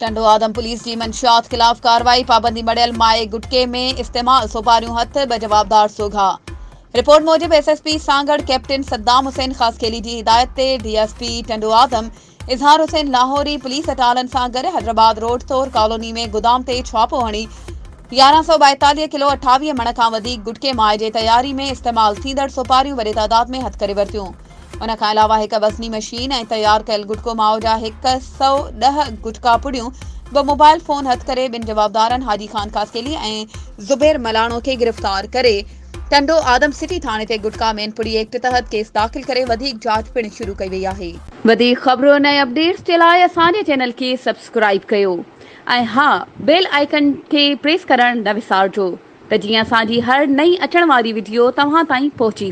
टंडो आदम police जी मंशियात खिलाफ कार्रवाई। पाबंदी मड़ियल माए गुटके में इस्तेमाल सोपारियों हथ ब जवाबदार सोघा। रिपोर्ट मूजिब एसएसपी सांगड़ कैप्टन सद्दाम हुसैन खासखेली की हिदायत ते डीएसपी टंडो आदम इजहार हुसैन लाहौरी पुलिस अटालन सां गॾु हैदराबाद रोड तोर कॉलोनी में गोदाम ते छापो हणी 1142 किलो 28 मण खां वधीक गुटके माए जे तैयारी में इस्तेमाल थींदड़ सोपारियूं वॾे तादाद में हथ करे वरितियूं। उन खां अलावा हिक वज़नी मशीन ऐं तैयार कयल गुटको माओ जा 110 गुटका पुड़ियूं 2 मोबाइल फोन हथ करे ॿिनि जवाबदारनि हाजी खान खासकेली ऐं ज़ुबैर मलाणो खे गिरफ़्तार करे टंडो आदम सिटी थाणे ते गुटका मैनपुरी एक्ट तहत केस दाख़िल करे वधीक जांच पिण शुरू कई वई आहे। वधीक ख़बरूं ऐं अपडेट्स जे लाइ असांजे चैनल खे सब्सक्राइब कयो ऐं हा बेल आइकन खे प्रेस करण न विसारजो त जीअं असांजी हर नई अचण वारी वीडियो तव्हां ताईं पहुची सघे।